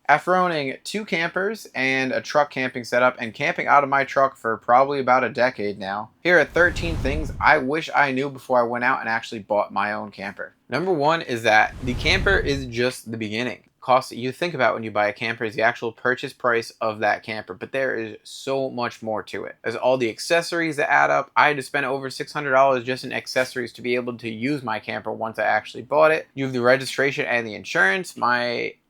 After owning 2 campers and a truck camping setup and camping out of my truck for probably about a decade now, here are 13 things I wish I knew before I went out and actually bought my own camper. Number one is that the camper is just the beginning. Cost that you think about when you buy a camper is the actual purchase price of that camper, but there is so much more to it. There's all the accessories that add up. I had to spend over $600 just in accessories to be able to use my camper once I actually bought it. You have the registration and the insurance.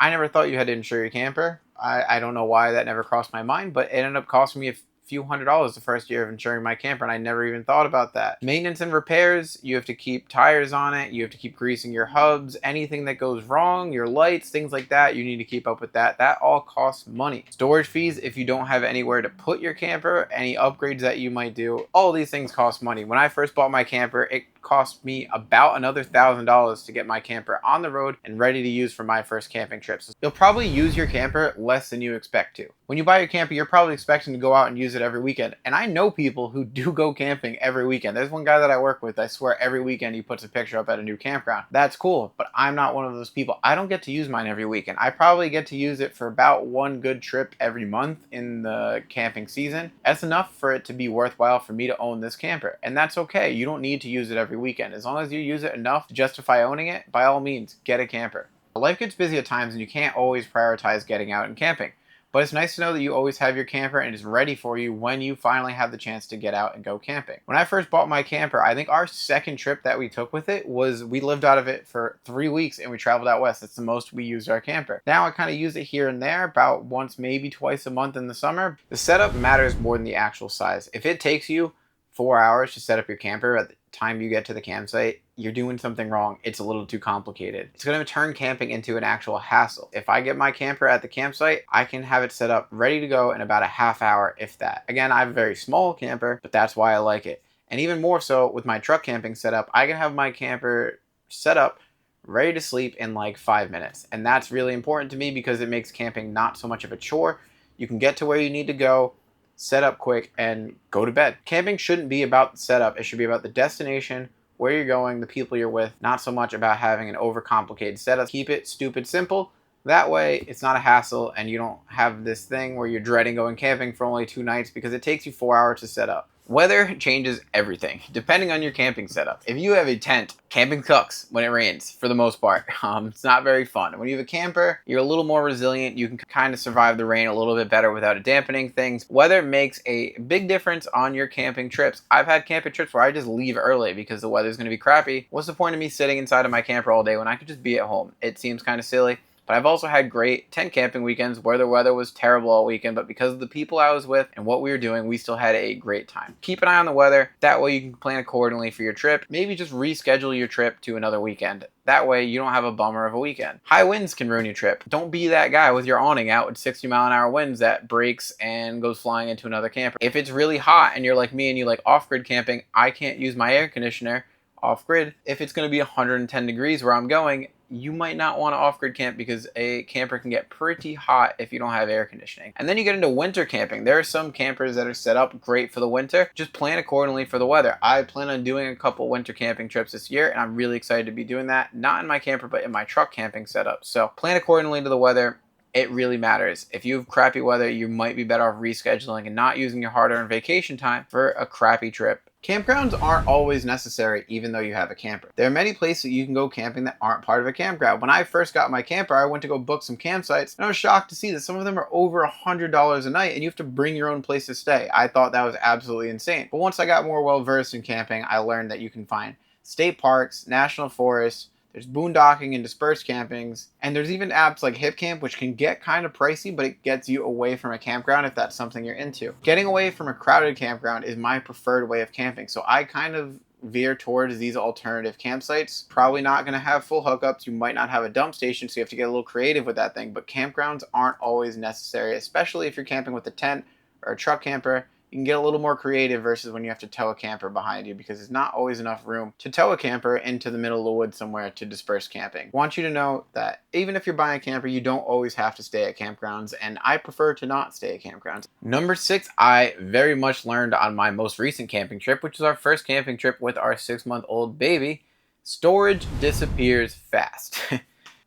I never thought you had to insure your camper. I don't know why that never crossed my mind, but it ended up costing me a few $100s the first year of insuring my camper, and I never even thought about that. Maintenance and repairs, you have to keep tires on it, you have to keep greasing your hubs, anything that goes wrong, your lights, things like that, you need to keep up with that. That all costs money. Storage fees if you don't have anywhere to put your camper, any upgrades that you might do, all these things cost money. When I first bought my camper, it cost me about another $1,000 to get my camper on the road and ready to use for my first camping trips. You'll probably use your camper less than you expect to. When you buy your camper, you're probably expecting to go out and use it every weekend. And I know people who do go camping every weekend. There's one guy that I work with, I swear every weekend he puts a picture up at a new campground. That's cool, but I'm not one of those people. I don't get to use mine every weekend. I probably get to use it for about one good trip every month in the camping season. That's enough for it to be worthwhile for me to own this camper. And that's okay. You don't need to use it every weekend. As long as you use it enough to justify owning it, by all means, get a camper. Life gets busy at times and you can't always prioritize getting out and camping. But it's nice to know that you always have your camper and it's ready for you when you finally have the chance to get out and go camping. When I first bought my camper, I think our second trip that we took with it was we lived out of it for 3 weeks and we traveled out west. That's the most we used our camper. Now I kind of use it here and there, about once, maybe twice a month in the summer. The setup matters more than the actual size. If it takes you 4 hours to set up your camper at the time you get to the campsite, you're doing something wrong. It's a little too complicated. It's going to turn camping into an actual hassle. If I get my camper at the campsite, I can have it set up ready to go in about a half hour, if that. Again, I have a very small camper, but that's why I like it. And even more so with my truck camping setup, I can have my camper set up ready to sleep in like 5 minutes. And that's really important to me because it makes camping not so much of a chore. You can get to where you need to go, set up quick, and go to bed. Camping shouldn't be about the setup. It should be about the destination, where you're going, the people you're with, not so much about having an overcomplicated setup. Keep it stupid simple. That way, it's not a hassle and you don't have this thing where you're dreading going camping for only 2 nights because it takes you 4 hours to set up. Weather changes everything, depending on your camping setup. If you have a tent, camping sucks when it rains, for the most part. It's not very fun. When you have a camper, you're a little more resilient. You can kind of survive the rain a little bit better without it dampening things. Weather makes a big difference on your camping trips. I've had camping trips where I just leave early because the weather's going to be crappy. What's the point of me sitting inside of my camper all day when I could just be at home? It seems kind of silly. But I've also had great tent camping weekends where the weather was terrible all weekend, but because of the people I was with and what we were doing, we still had a great time. Keep an eye on the weather. That way you can plan accordingly for your trip. Maybe just reschedule your trip to another weekend. That way you don't have a bummer of a weekend. High winds can ruin your trip. Don't be that guy with your awning out with 60-mile-an-hour winds that breaks and goes flying into another camper. If it's really hot and you're like me and you like off-grid camping, I can't use my air conditioner off-grid. If it's going to be 110 degrees where I'm going, you might not want to off-grid camp because a camper can get pretty hot if you don't have air conditioning. And then you get into winter camping. There are some campers that are set up great for the winter. Just plan accordingly for the weather. I plan on doing a couple winter camping trips this year, and I'm really excited to be doing that. Not in my camper, but in my truck camping setup. So plan accordingly to the weather. It really matters. If you have crappy weather, you might be better off rescheduling and not using your hard-earned vacation time for a crappy trip. Campgrounds aren't always necessary even though you have a camper. There are many places that you can go camping that aren't part of a campground. When I first got my camper, I went to go book some campsites and I was shocked to see that some of them are over $100 a night and you have to bring your own place to stay. I thought that was absolutely insane. But once I got more well versed in camping, I learned that you can find state parks, national forests, there's boondocking and dispersed campings, and there's even apps like HipCamp, which can get kind of pricey, but it gets you away from a campground if that's something you're into. Getting away from a crowded campground is my preferred way of camping, so I kind of veer towards these alternative campsites. Probably not going to have full hookups. You might not have a dump station, so you have to get a little creative with that thing, but campgrounds aren't always necessary, especially if you're camping with a tent or a truck camper. You can get a little more creative versus when you have to tow a camper behind you because there's not always enough room to tow a camper into the middle of the woods somewhere to disperse camping. I want you to know that even if you're buying a camper, you don't always have to stay at campgrounds, and I prefer to not stay at campgrounds. Number 6, I very much learned on my most recent camping trip, which was our first camping trip with our 6-month-old baby. Storage disappears fast.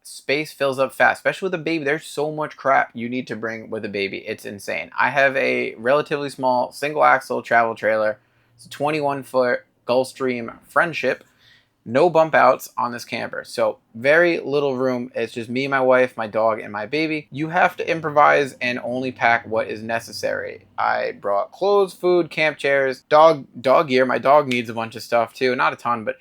space fills up fast, especially with a baby. There's so much crap you need to bring with a baby. It's insane. I have a relatively small single axle travel trailer. It's a 21-foot Gulfstream Friendship. No bump outs on this camper, so very little room. It's just me, my wife, my dog, and my baby. You have to improvise and only pack what is necessary. I brought clothes, food, camp chairs, dog gear. My dog needs a bunch of stuff too, not a ton, but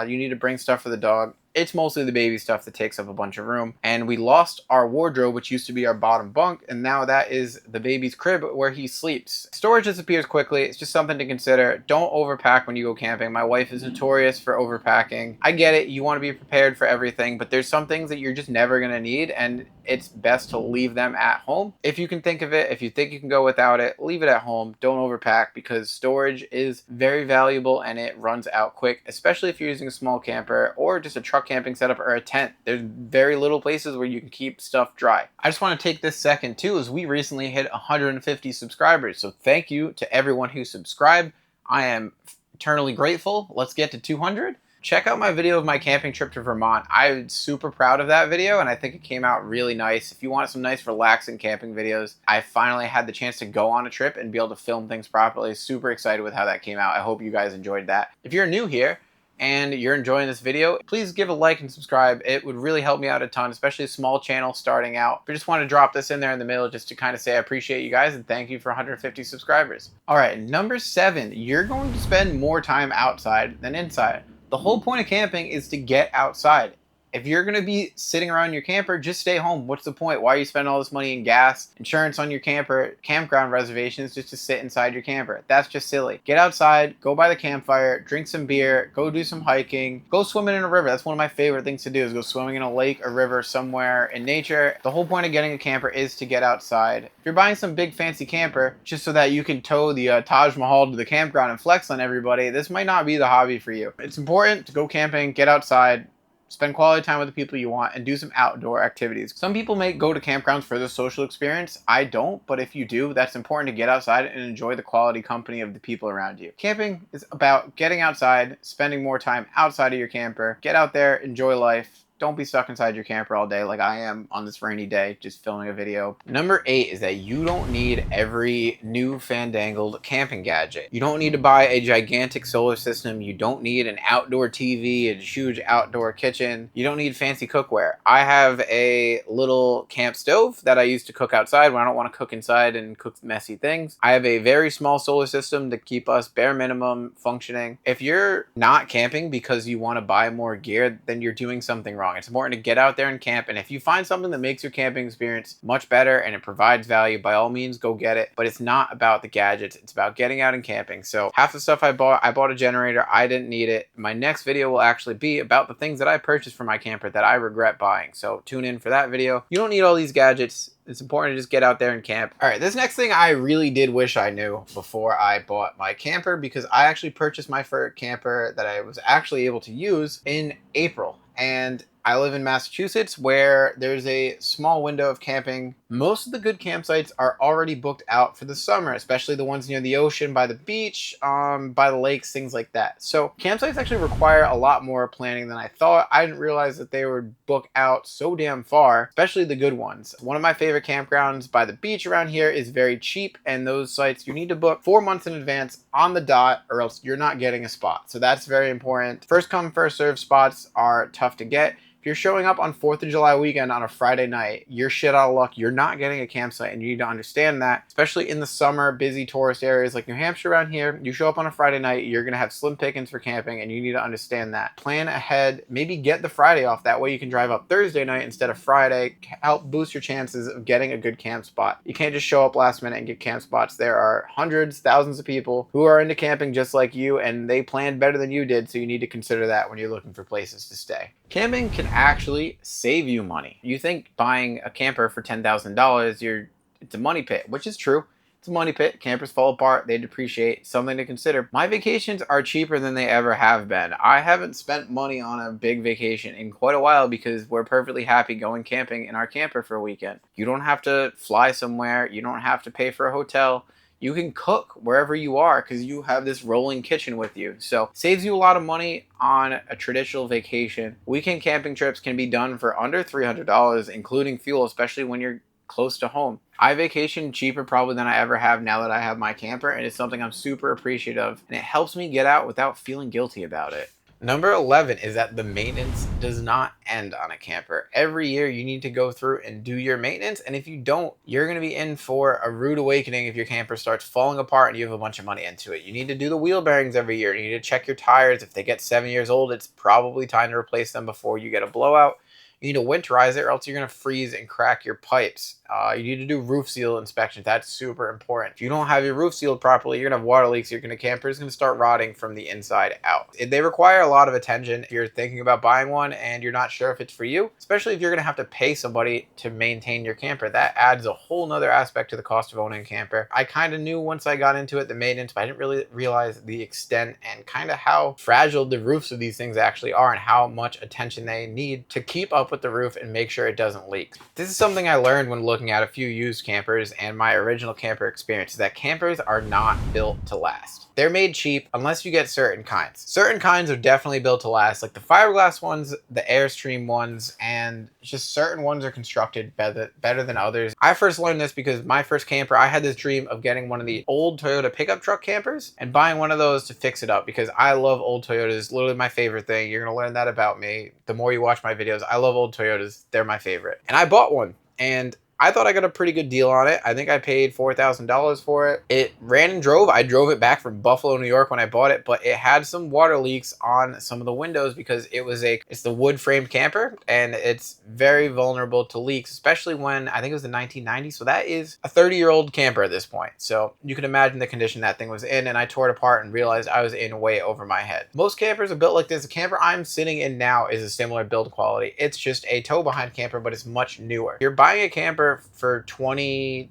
you need to bring stuff for the dog. It's mostly the baby stuff that takes up a bunch of room. And we lost our wardrobe, which used to be our bottom bunk, and now that is the baby's crib where he sleeps. Storage disappears quickly. It's just something to consider. Don't overpack when you go camping. My wife is notorious for overpacking. I get it. You want to be prepared for everything, but there's some things that you're just never going to need, and it's best to leave them at home. If you can think of it, if you think you can go without it, leave it at home. Don't overpack, because storage is very valuable and it runs out quick, especially if you're using a small camper or just a truck camping setup or a tent. There's very little places where you can keep stuff dry. I just want to take this second too, as we recently hit 150 subscribers. So thank you to everyone who subscribed. I am eternally grateful. Let's get to 200. Check out my video of my camping trip to Vermont. I'm super proud of that video, and I think it came out really nice. If you want some nice relaxing camping videos, I finally had the chance to go on a trip and be able to film things properly. Super excited with how that came out. I hope you guys enjoyed that. If you're new here and you're enjoying this video, please give a like and subscribe. It would really help me out a ton, especially a small channel starting out. I just want to drop this in there in the middle just to kind of say I appreciate you guys and thank you for 150 subscribers. All right, number 7, you're going to spend more time outside than inside. The whole point of camping is to get outside. If you're going to be sitting around your camper, just stay home. What's the point? Why are you spending all this money in gas, insurance on your camper, campground reservations just to sit inside your camper? That's just silly. Get outside, go by the campfire, drink some beer, go do some hiking, go swimming in a river. That's one of my favorite things to do, is go swimming in a lake or river somewhere in nature. The whole point of getting a camper is to get outside. If you're buying some big fancy camper just so that you can tow the Taj Mahal to the campground and flex on everybody, this might not be the hobby for you. It's important to go camping, get outside, spend quality time with the people you want, and do some outdoor activities. Some people may go to campgrounds for the social experience. I don't, but if you do, that's important to get outside and enjoy the quality company of the people around you. Camping is about getting outside, spending more time outside of your camper. Get out there, enjoy life. Don't be stuck inside your camper all day like I am on this rainy day just filming a video. Number 8 is that you don't need every new fandangled camping gadget. You don't need to buy a gigantic solar system. You don't need an outdoor TV, a huge outdoor kitchen. You don't need fancy cookware. I have a little camp stove that I use to cook outside when I don't want to cook inside and cook messy things. I have a very small solar system to keep us bare minimum functioning. If you're not camping because you want to buy more gear, then you're doing something wrong. It's important to get out there and camp, and if you find something that makes your camping experience much better and it provides value, by all means go get it. But it's not about the gadgets, it's about getting out and camping. So half the stuff I bought a generator. I didn't need it. My next video will actually be about the things that I purchased for my camper that I regret buying, so tune in for that video. You don't need all these gadgets. It's important to just get out there and camp. All right, this next thing I really did wish I knew before I bought my camper, because I actually purchased my first camper that I was actually able to use in April. And I live in Massachusetts, where there's a small window of camping. Most of the good campsites are already booked out for the summer, especially the ones near the ocean, by the beach, by the lakes, things like that. So campsites actually require a lot more planning than I thought. I didn't realize that they would book out so damn far, especially the good ones. One of my favorite campgrounds by the beach around here is very cheap, and those sites you need to book 4 months in advance on the dot, or else you're not getting a spot. So that's very important. First come, first serve spots are tough to get. If you're showing up on 4th of July weekend on a Friday night, you're shit out of luck. You're not getting a campsite, and you need to understand that, especially in the summer, busy tourist areas like New Hampshire around here. You show up on a Friday night, you're going to have slim pickings for camping, and you need to understand that. Plan ahead. Maybe get the Friday off. That way you can drive up Thursday night instead of Friday. Help boost your chances of getting a good camp spot. You can't just show up last minute and get camp spots. There are hundreds, thousands of people who are into camping just like you, and they planned better than you did, so you need to consider that when you're looking for places to stay. Camping can actually save you money. You think buying a camper for $10,000, it's a money pit, which is true. It's a money pit. Campers fall apart. They depreciate. Something to consider. My vacations are cheaper than they ever have been. I haven't spent money on a big vacation in quite a while because we're perfectly happy going camping in our camper for a weekend. You don't have to fly somewhere. You don't have to pay for a hotel. you can cook wherever you are because you have this rolling kitchen with you. So saves you a lot of money on a traditional vacation. Weekend camping trips can be done for under $300, including fuel, especially when you're close to home. I vacation cheaper probably than I ever have now that I have my camper, and it's something I'm super appreciative of, and it helps me get out without feeling guilty about it. Number 11 is that the maintenance does not end on a camper. Every year you need to go through and do your maintenance, and if you don't, you're going to be in for a rude awakening if your camper starts falling apart and you have a bunch of money into it. You need to do the wheel bearings every year. You need to check your tires. If they get 7 years old, it's probably time to replace them before you get a blowout. You need to winterize it or else you're going to freeze and crack your pipes. You need to do roof seal inspections. That's super important. If you don't have your roof sealed properly, you're going to have water leaks. Your camper is going to start rotting from the inside out. They require a lot of attention if you're thinking about buying one and you're not sure if it's for you, especially if you're going to have to pay somebody to maintain your camper. That adds a whole nother aspect to the cost of owning a camper. I kind of knew once I got into it, the maintenance, but I didn't really realize the extent and kind of how fragile the roofs of these things actually are and how much attention they need to keep up with the roof and make sure it doesn't leak. This is something I learned when looking at a few used campers and my original camper experience, is that campers are not built to last. They're made cheap unless you get certain kinds. Certain kinds are definitely built to last, like the fiberglass ones, the Airstream ones, and just certain ones are constructed better than others. I first learned this because my first camper, I had this dream of getting one of the old Toyota pickup truck campers and buying one of those to fix it up because I love old Toyotas. Literally my favorite thing. You're gonna learn that about me the more you watch my videos. I love old Toyotas. They're my favorite. And I bought one, and I thought I got a pretty good deal on it. I think I paid $4,000 for it. It ran and drove. I drove it back from Buffalo, New York when I bought it, but it had some water leaks on some of the windows because it's the wood framed camper and it's very vulnerable to leaks, especially when I think it was the 1990s. So that is a 30-year-old camper at this point. So you can imagine the condition that thing was in, and I tore it apart and realized I was in way over my head. Most campers are built like this. The camper I'm sitting in now is a similar build quality. It's just a tow behind camper, but it's much newer. You're buying a camper for 20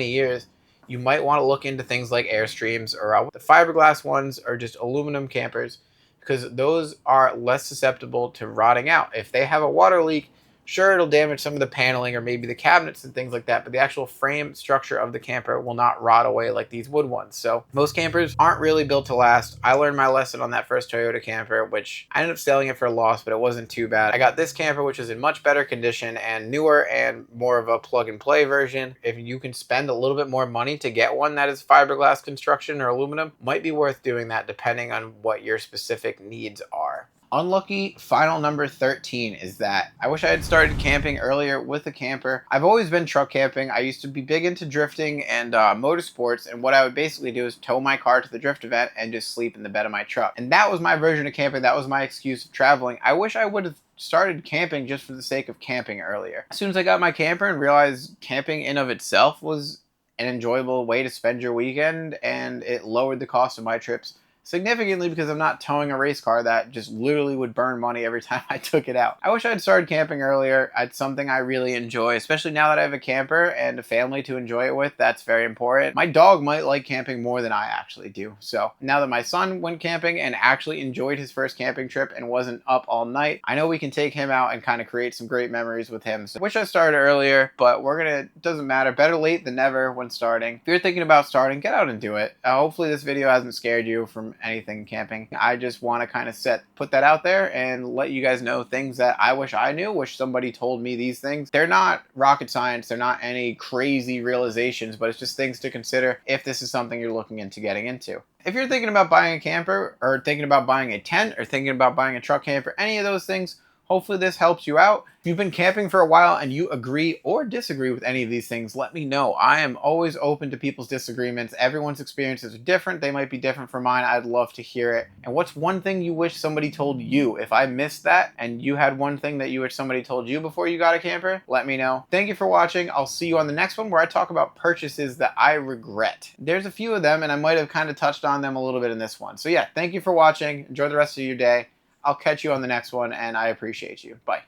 years, you might want to look into things like Airstreams or the fiberglass ones or just aluminum campers because those are less susceptible to rotting out. If they have a water leak, sure, it'll damage some of the paneling or maybe the cabinets and things like that, but the actual frame structure of the camper will not rot away like these wood ones. So most campers aren't really built to last. I learned my lesson on that first Toyota camper, which I ended up selling it for a loss, but it wasn't too bad. I got this camper, which is in much better condition and newer and more of a plug and play version. If you can spend a little bit more money to get one that is fiberglass construction or aluminum, might be worth doing that depending on what your specific needs are. Unlucky final number 13 is that I wish I had started camping earlier with a camper. I've always been truck camping. I used to be big into drifting and motorsports, and what I would basically do is tow my car to the drift event and just sleep in the bed of my truck. And that was my version of camping. That was my excuse of traveling. I wish I would have started camping just for the sake of camping earlier. As soon as I got my camper and realized camping in of itself was an enjoyable way to spend your weekend, and it lowered the cost of my trips significantly because I'm not towing a race car that just literally would burn money every time I took it out. I wish I had started camping earlier. It's something I really enjoy, especially now that I have a camper and a family to enjoy it with. That's very important. My dog might like camping more than I actually do. So now that my son went camping and actually enjoyed his first camping trip and wasn't up all night, I know we can take him out and kind of create some great memories with him. So I wish I started earlier, but it doesn't matter. Better late than never when starting. If you're thinking about starting, get out and do it. Hopefully this video hasn't scared you from anything camping. I just want to kind of put that out there and let you guys know things that I wish I knew, wish somebody told me these things. They're not rocket science, they're not any crazy realizations, but it's just things to consider if this is something you're looking into getting into. If you're thinking about buying a camper or thinking about buying a tent or thinking about buying a truck camper, any of those things, hopefully this helps you out. If you've been camping for a while and you agree or disagree with any of these things, let me know. I am always open to people's disagreements. Everyone's experiences are different. They might be different from mine. I'd love to hear it. And what's one thing you wish somebody told you? If I missed that and you had one thing that you wish somebody told you before you got a camper, let me know. Thank you for watching. I'll see you on the next one where I talk about purchases that I regret. There's a few of them and I might have kind of touched on them a little bit in this one. So yeah, thank you for watching. Enjoy the rest of your day. I'll catch you on the next one, and I appreciate you. Bye.